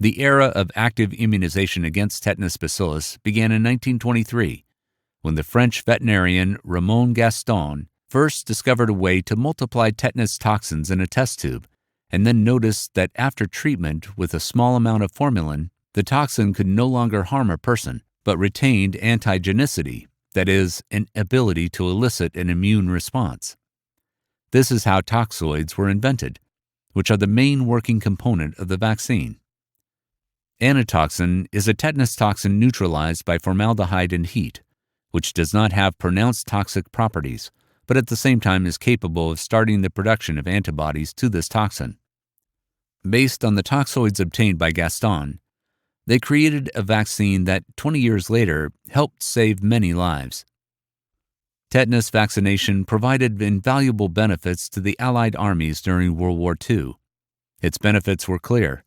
The era of active immunization against tetanus bacillus began in 1923, when the French veterinarian Ramon Gaston first discovered a way to multiply tetanus toxins in a test tube, and then noticed that after treatment with a small amount of formalin, the toxin could no longer harm a person, but retained antigenicity, that is, an ability to elicit an immune response. This is how toxoids were invented, which are the main working component of the vaccine. Antitoxin is a tetanus toxin neutralized by formaldehyde and heat, which does not have pronounced toxic properties, but at the same time is capable of starting the production of antibodies to this toxin. Based on the toxoids obtained by Gaston, they created a vaccine that 20 years later helped save many lives. Tetanus vaccination provided invaluable benefits to the Allied armies during World War II. Its benefits were clear.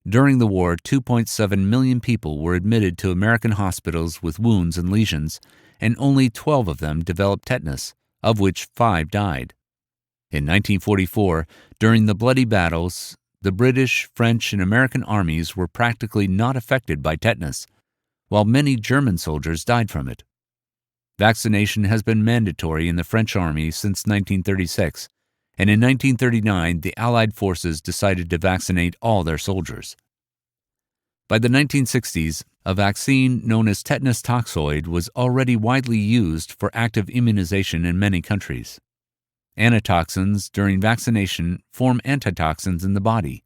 During the war, 2.7 million people were admitted to American hospitals with wounds and lesions, and only 12 of them developed tetanus, of which 5 died. In 1944, during the bloody battles, the British, French, and American armies were practically not affected by tetanus, while many German soldiers died from it. Vaccination has been mandatory in the French army since 1936, and in 1939 the Allied forces decided to vaccinate all their soldiers. By the 1960s, a vaccine known as tetanus toxoid was already widely used for active immunization in many countries. Antitoxins during vaccination form antitoxins in the body.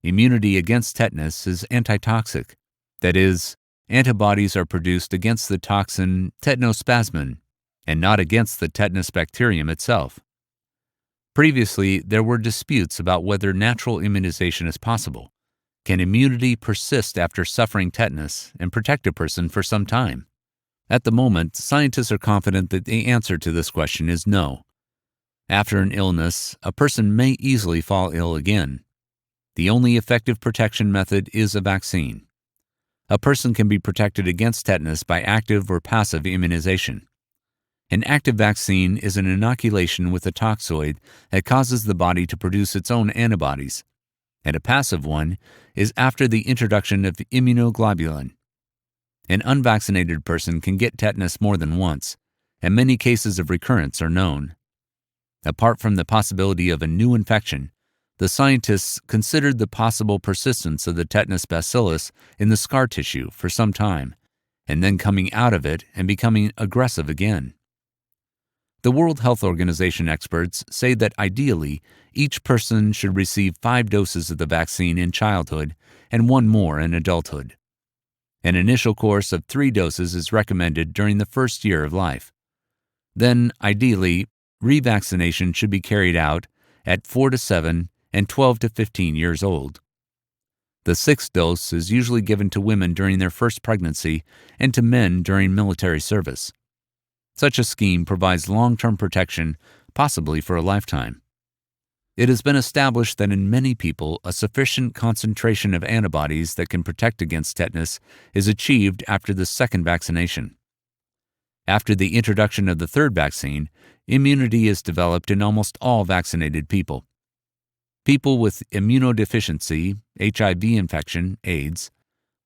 Immunity against tetanus is antitoxic, that is, antibodies are produced against the toxin tetanospasmin and not against the tetanus bacterium itself. Previously, there were disputes about whether natural immunization is possible. Can immunity persist after suffering tetanus and protect a person for some time? At the moment, scientists are confident that the answer to this question is no. After an illness, a person may easily fall ill again. The only effective protection method is a vaccine. A person can be protected against tetanus by active or passive immunization. An active vaccine is an inoculation with a toxoid that causes the body to produce its own antibodies, and a passive one is after the introduction of immunoglobulin. An unvaccinated person can get tetanus more than once, and many cases of recurrence are known. Apart from the possibility of a new infection, the scientists considered the possible persistence of the tetanus bacillus in the scar tissue for some time, and then coming out of it and becoming aggressive again. The World Health Organization experts say that ideally, each person should receive 5 doses of the vaccine in childhood and 1 more in adulthood. An initial course of 3 doses is recommended during the first year of life. Then, ideally, revaccination should be carried out at 4 to 7 and 12 to 15 years old. The 6th dose is usually given to women during their first pregnancy and to men during military service. Such a scheme provides long-term protection, possibly for a lifetime. It has been established that in many people, a sufficient concentration of antibodies that can protect against tetanus is achieved after the 2nd vaccination. After the introduction of the 3rd vaccine, immunity is developed in almost all vaccinated people. People with immunodeficiency, HIV infection, AIDS,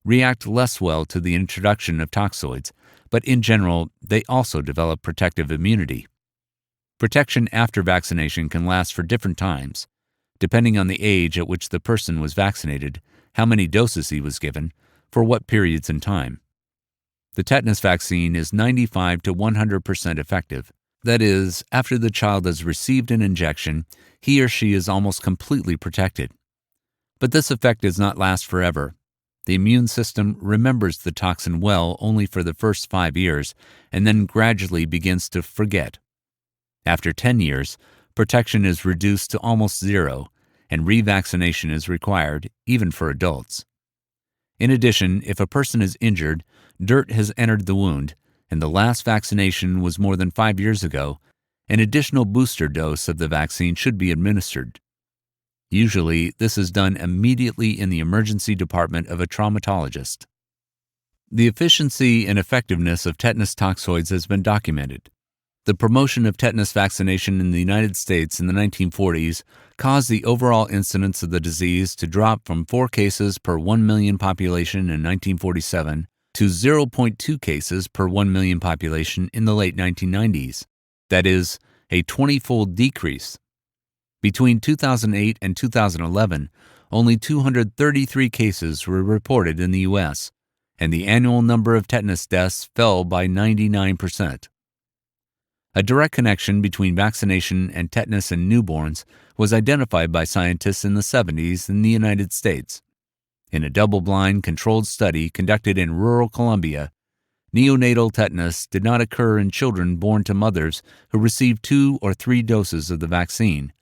react less well to the introduction of toxoids, but in general, they also develop protective immunity. Protection after vaccination can last for different times, depending on the age at which the person was vaccinated, how many doses he was given, for what periods in time. The tetanus vaccine is 95 to 100% effective. That is, after the child has received an injection, he or she is almost completely protected. But this effect does not last forever. The immune system remembers the toxin well only for the first 5 years and then gradually begins to forget. After 10 years, protection is reduced to almost 0, and revaccination is required, even for adults. In addition, if a person is injured, dirt has entered the wound, and the last vaccination was more than 5 years ago, an additional booster dose of the vaccine should be administered. Usually, this is done immediately in the emergency department of a traumatologist. The efficiency and effectiveness of tetanus toxoids has been documented. The promotion of tetanus vaccination in the United States in the 1940s caused the overall incidence of the disease to drop from 4 cases per 1 million population in 1947 to 0.2 cases per 1 million population in the late 1990s. That is, a 20-fold decrease. Between 2008 and 2011, only 233 cases were reported in the U.S., and the annual number of tetanus deaths fell by 99%. A direct connection between vaccination and tetanus in newborns was identified by scientists in the 70s in the United States. In a double-blind controlled study conducted in rural Colombia, neonatal tetanus did not occur in children born to mothers who received 2 or 3 doses of the vaccine,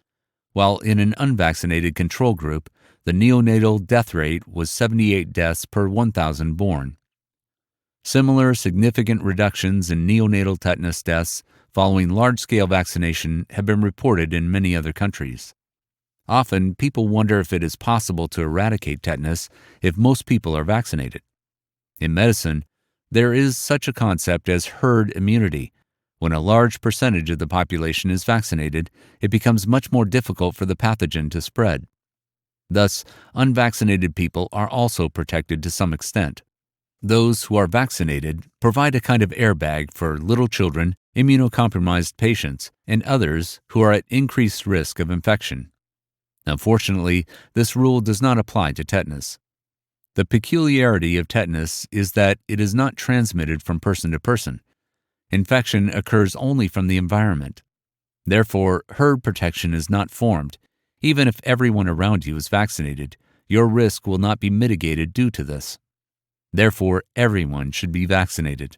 while in an unvaccinated control group, the neonatal death rate was 78 deaths per 1,000 born. Similar significant reductions in neonatal tetanus deaths following large-scale vaccination have been reported in many other countries. Often, people wonder if it is possible to eradicate tetanus if most people are vaccinated. In medicine, there is such a concept as herd immunity. When a large percentage of the population is vaccinated, it becomes much more difficult for the pathogen to spread. Thus, unvaccinated people are also protected to some extent. Those who are vaccinated provide a kind of airbag for little children, immunocompromised patients, and others who are at increased risk of infection. Unfortunately, this rule does not apply to tetanus. The peculiarity of tetanus is that it is not transmitted from person to person. Infection occurs only from the environment. Therefore, herd protection is not formed. Even if everyone around you is vaccinated, your risk will not be mitigated due to this. Therefore, everyone should be vaccinated.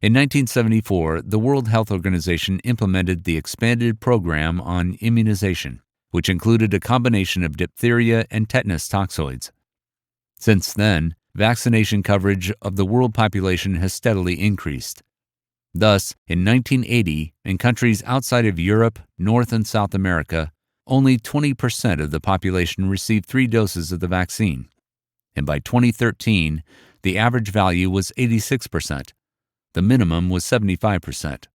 In 1974, the World Health Organization implemented the expanded program on immunization, which included a combination of diphtheria and tetanus toxoids. Since then, vaccination coverage of the world population has steadily increased. Thus, in 1980, in countries outside of Europe, North and South America, only 20% of the population received 3 doses of the vaccine. And by 2013, the average value was 86%. The minimum was 75%.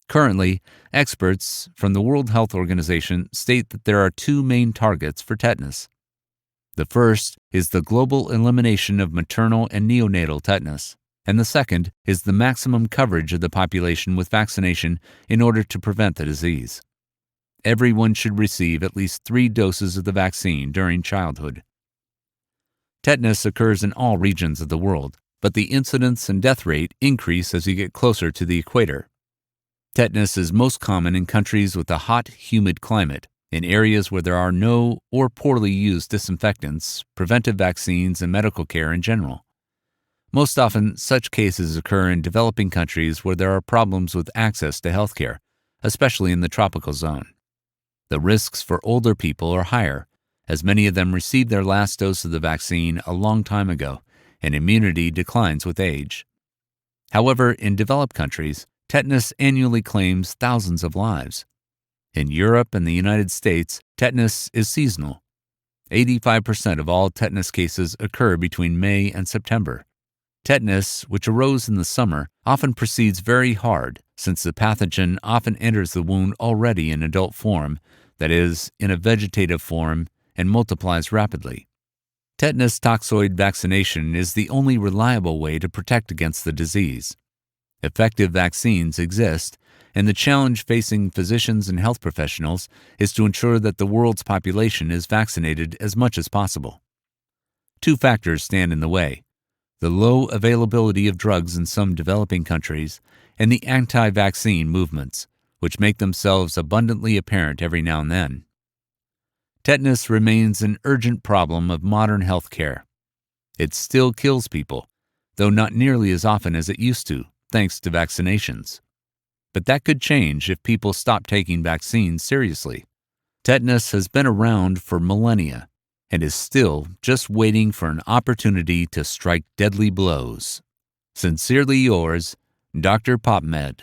Currently, experts from the World Health Organization state that there are 2 main targets for tetanus. The first is the global elimination of maternal and neonatal tetanus, and the second is the maximum coverage of the population with vaccination in order to prevent the disease. Everyone should receive at least 3 doses of the vaccine during childhood. Tetanus occurs in all regions of the world, but the incidence and death rate increase as you get closer to the equator. Tetanus is most common in countries with a hot, humid climate, in areas where there are no or poorly used disinfectants, preventive vaccines, and medical care in general. Most often, such cases occur in developing countries where there are problems with access to health care, especially in the tropical zone. The risks for older people are higher, as many of them received their last dose of the vaccine a long time ago, and immunity declines with age. However, in developed countries, tetanus annually claims thousands of lives. In Europe and the United States, tetanus is seasonal. 85% of all tetanus cases occur between May and September. Tetanus, which arose in the summer, often proceeds very hard, since the pathogen often enters the wound already in adult form, that is, in a vegetative form, and multiplies rapidly. Tetanus toxoid vaccination is the only reliable way to protect against the disease. Effective vaccines exist, and the challenge facing physicians and health professionals is to ensure that the world's population is vaccinated as much as possible. 2 factors stand in the way: the low availability of drugs in some developing countries and the anti-vaccine movements, which make themselves abundantly apparent every now and then. Tetanus remains an urgent problem of modern health care. It still kills people, though not nearly as often as it used to, thanks to vaccinations. But that could change if people stop taking vaccines seriously. Tetanus has been around for millennia and is still just waiting for an opportunity to strike deadly blows. Sincerely yours, Dr. Popmed.